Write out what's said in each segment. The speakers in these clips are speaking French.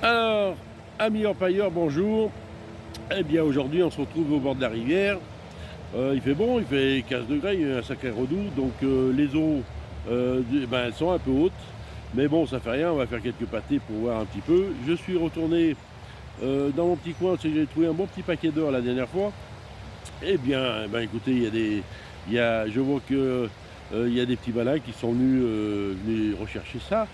Alors, amis empailleurs, bonjour. Eh bien, aujourd'hui, on se retrouve au bord de la rivière. Il fait bon, il fait 15 degrés, il y a un sacré redoux. Donc, les eaux, elles sont un peu hautes. Mais bon, ça fait rien, on va faire quelques pâtés pour voir un petit peu. Je suis retourné dans mon petit coin, parce que j'ai trouvé un bon petit paquet d'or la dernière fois. Écoutez, je vois que il y a des petits malins qui sont venus rechercher ça.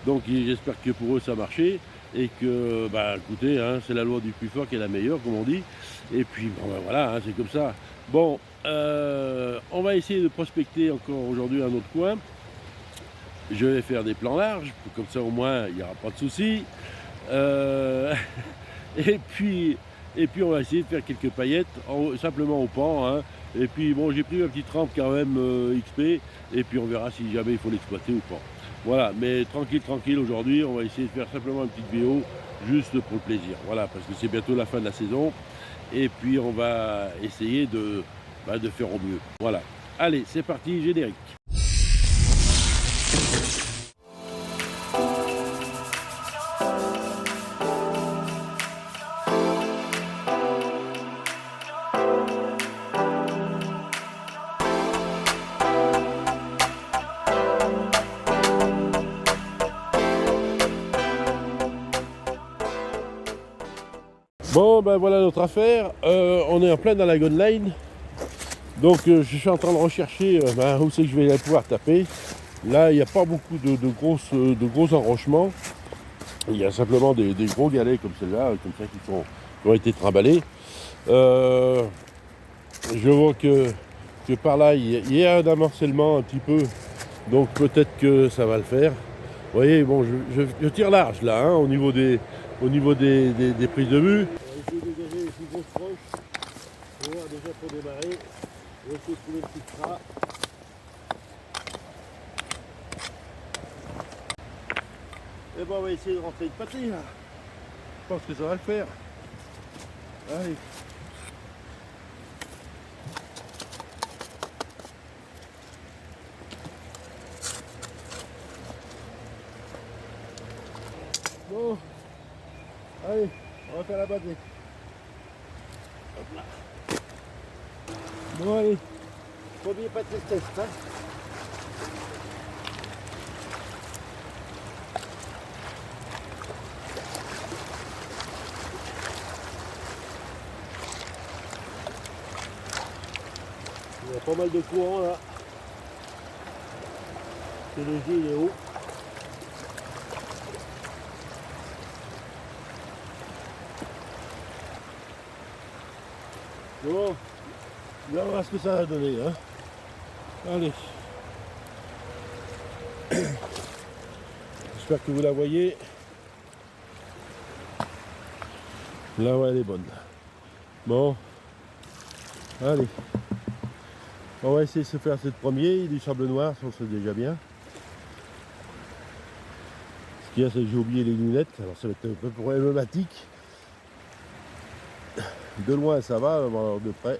Donc j'espère que pour eux ça a marché et que, écoutez, hein, c'est la loi du plus fort qui est la meilleure, comme on dit. Et puis, bon, voilà, hein, c'est comme ça. Bon, on va essayer de prospecter encore aujourd'hui un autre coin. Je vais faire des plans larges, comme ça au moins il n'y aura pas de soucis. Euh, Et puis, on va essayer de faire quelques paillettes, simplement au pan, hein. Et puis bon, j'ai pris ma petite rampe quand même XP, et puis on verra si jamais il faut l'exploiter ou pas. Voilà, mais tranquille, tranquille, aujourd'hui, on va essayer de faire simplement une petite vidéo, juste pour le plaisir. Voilà, parce que c'est bientôt la fin de la saison, et puis on va essayer de faire au mieux. Voilà. Allez, c'est parti, générique. Bon, ben voilà notre affaire. On est en plein dans la gun line. Donc je suis en train de rechercher où c'est que je vais pouvoir taper. Là, il n'y a pas beaucoup de gros enrochements. Il y a simplement des gros galets comme ceux-là, comme ça, qui ont été trimballés. Je vois que par là, il y a un amorcellement un petit peu. Donc peut-être que ça va le faire. Vous voyez, bon, je tire large là, hein, au niveau des prises de vue. On va essayer de dégager les plus grosses roches. On va voir déjà pour démarrer. On va essayer de trouver le petit gras. Et bon, on va essayer de rentrer une pâtée là. Je pense que ça va le faire. Allez. Bon. Allez, on va faire la pâtée. Hop là. Bon, allez. Premier pâté test, hein. Il y a pas mal de courant là. C'est léger, il est haut. Bon, là on verra ce que ça va donner, hein. Allez. J'espère que vous la voyez. Là, ouais, elle est bonne. Bon. Allez. On va essayer de se faire cette première. Du sable noir, ça c'est déjà bien. Ce qu'il y a, c'est que j'ai oublié les lunettes. Alors ça va être un peu problématique. De loin, ça va. Alors de près,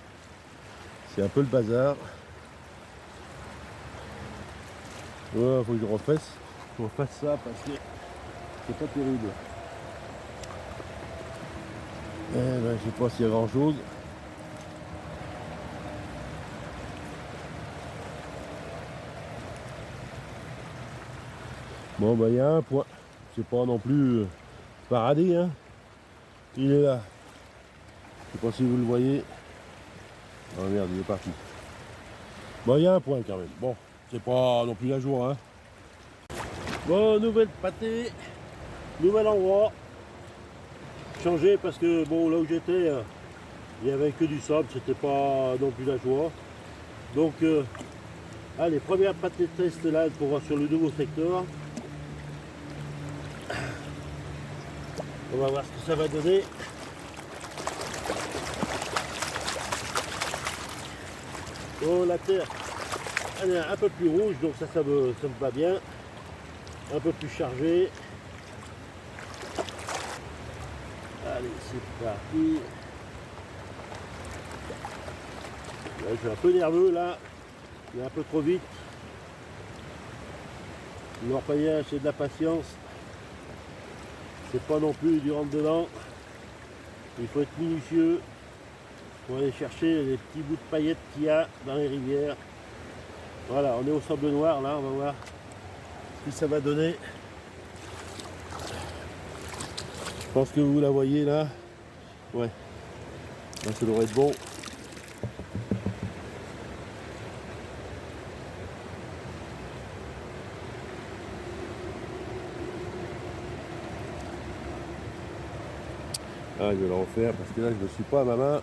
c'est un peu le bazar. Il faut que je refasse ça parce que c'est pas terrible. Je sais pas s'il y a grand chose. Bon, il y a un point. C'est pas non plus paradis, hein. Il est là. Je sais pas si vous le voyez. Oh merde, il est parti. Bon, il y a un point quand même. Bon, c'est pas non plus la joie, hein. Bon, nouvelle pâtée, nouvel endroit. Changé parce que bon, là où j'étais, il n'y avait que du sable, c'était pas non plus la joie. Donc, allez, première pâtée de test là pour voir sur le nouveau secteur. On va voir ce que ça va donner. Oh, la terre, elle est un peu plus rouge, donc ça me va bien. Un peu plus chargé. Allez, c'est parti. Là, je suis un peu nerveux là. Il est un peu trop vite. L'orpaillage, c'est de la patience. c'est pas non plus du rentre dedans. Il faut être minutieux pour aller chercher les petits bouts de paillettes qu'il y a dans les rivières. Voilà, on est au sable noir là, on va voir ce que ça va donner. Je pense que vous la voyez là. Ouais, là, ça devrait être bon. Ah, je vais la refaire parce que là je ne suis pas à ma main.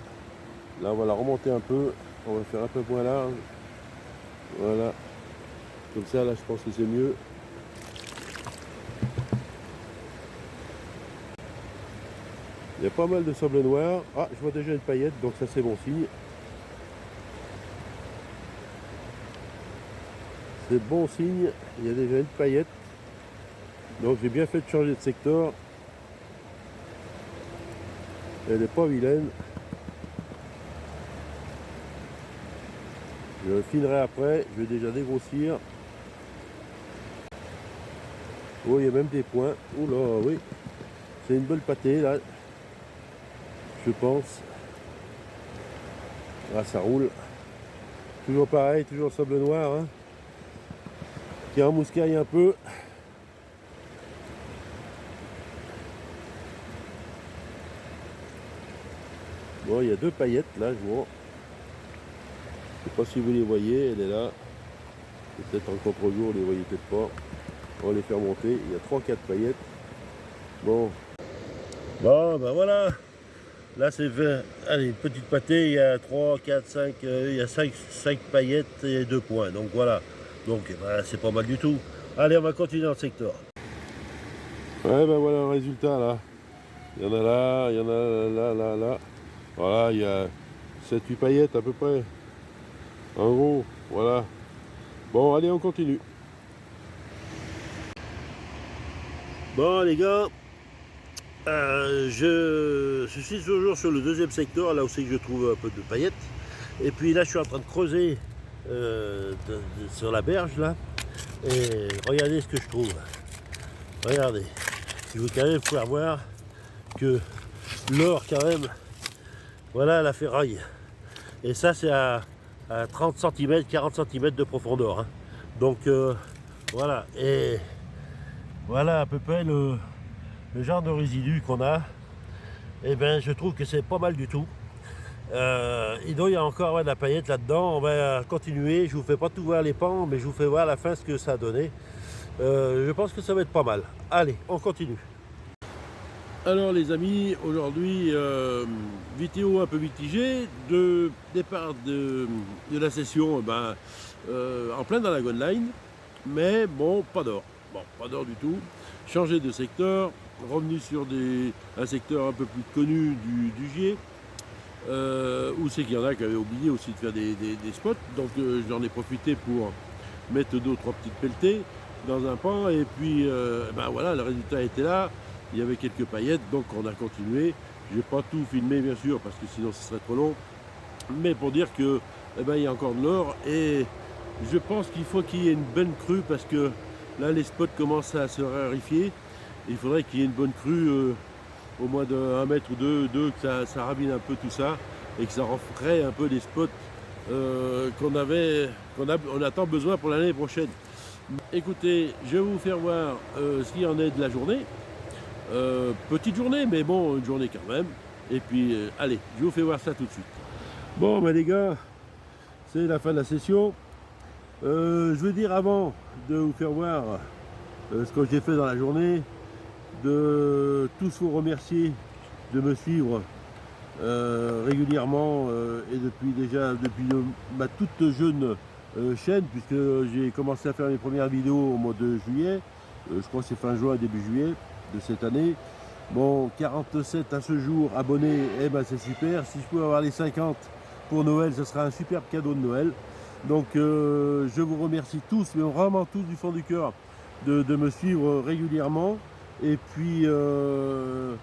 Là on va la remonter un peu. On va faire un peu moins large. Voilà. Comme ça là je pense que c'est mieux. Il y a pas mal de sable noir. Ah, je vois déjà une paillette, donc ça c'est bon signe. C'est bon signe, il y a déjà une paillette. Donc j'ai bien fait de changer de secteur. Elle n'est pas vilaine. Je le finerai après, je vais déjà dégrossir. Oh, il y a même des points. Oh là, oui. C'est une belle pâtée là. Je pense. Ah, ça roule. Toujours pareil, toujours le sable noir. Hein, qui remouscaille un peu. Bon, il y a deux paillettes là, je vois. Je sais pas si vous les voyez, elle est là. Peut-être en contre-jour, vous les voyez peut-être pas. On va les faire monter. Il y a 3-4 paillettes. Bon. Bon, ben voilà. Là, c'est fait. Allez, une petite pâtée. Il y a 3, 4, 5. Il y a 5 paillettes et 2 points. Donc voilà. Donc, ben, c'est pas mal du tout. Allez, on va continuer dans le secteur. Ouais, ben voilà le résultat là. Il y en a là, il y en a là. Voilà, il y a 7-8 paillettes à peu près. En gros, voilà. Bon, allez, on continue. Bon, les gars, je suis toujours sur le deuxième secteur, là où c'est que je trouve un peu de paillettes. Et puis là, je suis en train de creuser sur la berge, là. Et regardez ce que je trouve. Regardez. Il faut quand même pouvoir voir que l'or, quand même, voilà la ferraille. Et ça, c'est à 30 cm, 40 cm de profondeur. Hein. Donc, voilà. Et voilà à peu près le genre de résidu qu'on a. Et bien, je trouve que c'est pas mal du tout. Et donc, il y a encore de la paillette là-dedans. On va continuer. Je vous fais pas tout voir les pans, mais je vous fais voir à la fin ce que ça a donné. Je pense que ça va être pas mal. Allez, on continue. Alors les amis, aujourd'hui, vidéo un peu mitigée, de départ de la session en plein dans la Gold Line, mais bon, pas d'or. Bon, pas d'or du tout. Changer de secteur, revenu sur un secteur un peu plus connu du Gier, où c'est qu'il y en a qui avaient oublié aussi de faire des spots, donc j'en ai profité pour mettre 2 ou 3 petites pelletées dans un pan, et puis ben voilà, le résultat était là. Il y avait quelques paillettes, donc on a continué. Je n'ai pas tout filmé bien sûr parce que sinon ce serait trop long. Mais pour dire que il y a encore de l'or et je pense qu'il faut qu'il y ait une bonne crue parce que là les spots commencent à se raréfier. Il faudrait qu'il y ait une bonne crue au moins de 1 mètre ou 2, que ça rabine un peu tout ça et que ça referait un peu des spots qu'on a tant besoin pour l'année prochaine. Écoutez, je vais vous faire voir ce qu'il y en est de la journée. Petite journée, mais bon, une journée quand même. Et puis, allez, je vous fais voir ça tout de suite. Bon, ben les gars, c'est la fin de la session. Je veux dire avant de vous faire voir ce que j'ai fait dans la journée, de tous vous remercier de me suivre régulièrement et depuis ma toute jeune chaîne, puisque j'ai commencé à faire mes premières vidéos au mois de juillet. Je crois que c'est fin juin, début juillet de cette année. Bon, 47 à ce jour abonnés, eh ben c'est super. Si je pouvais avoir les 50 pour Noël, ce sera un superbe cadeau de Noël. Donc je vous remercie tous, mais vraiment tous du fond du cœur, de me suivre régulièrement. Et puis que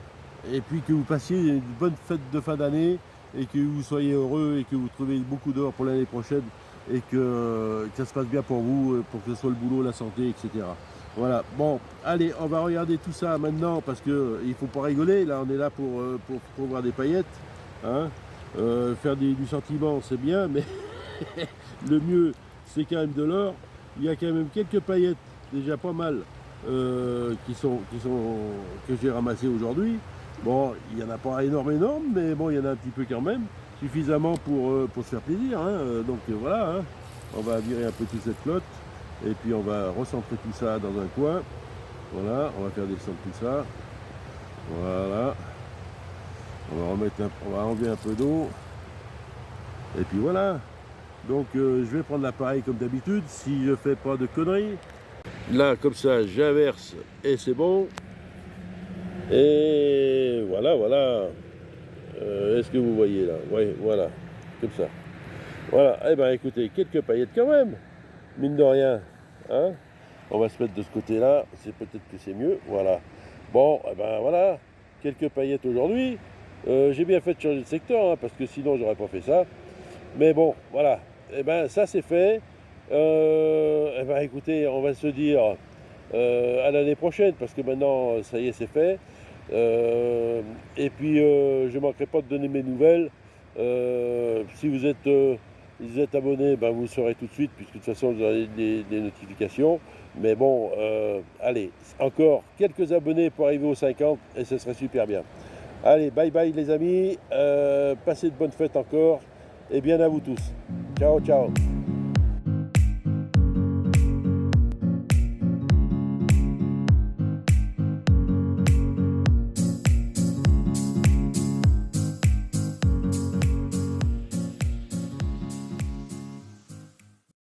vous passiez une bonne fête de fin d'année et que vous soyez heureux et que vous trouviez beaucoup d'or pour l'année prochaine et que ça se passe bien pour vous, pour que ce soit le boulot, la santé, etc. Voilà, bon, allez, on va regarder tout ça maintenant parce que il faut pas rigoler. Là, on est là pour voir des paillettes. Hein. Faire du sentiment, c'est bien, mais le mieux, c'est quand même de l'or. Il y a quand même quelques paillettes, déjà pas mal, que j'ai ramassées aujourd'hui. Bon, il n'y en a pas énorme, mais bon, il y en a un petit peu quand même, suffisamment pour se faire plaisir. Hein. Voilà, hein. On va virer un peu toute cette flotte, et puis on va recentrer tout ça dans un coin. Voilà, on va faire descendre tout ça. Voilà. On va enlever un peu d'eau. Et puis voilà. Donc je vais prendre l'appareil comme d'habitude, si je fais pas de conneries. Là, comme ça, j'inverse et c'est bon. Et voilà, voilà. Est-ce que vous voyez là? Oui, voilà. Comme ça. Voilà. Eh ben écoutez, quelques paillettes quand même. Mine de rien. Hein, on va se mettre de ce côté-là. C'est peut-être que c'est mieux. Voilà. Bon, eh ben voilà. Quelques paillettes aujourd'hui. J'ai bien fait de changer de secteur, hein, parce que sinon j'aurais pas fait ça. Mais bon, voilà. Eh ben ça c'est fait. Eh ben écoutez, on va se dire à l'année prochaine, parce que maintenant ça y est, c'est fait. Et puis je ne manquerai pas de donner mes nouvelles. Si vous êtes abonné, ben vous le saurez tout de suite, puisque de toute façon vous aurez des notifications. Mais bon, allez, encore quelques abonnés pour arriver aux 50 et ce serait super bien. Allez, bye bye les amis, passez de bonnes fêtes encore et bien à vous tous. Ciao, ciao.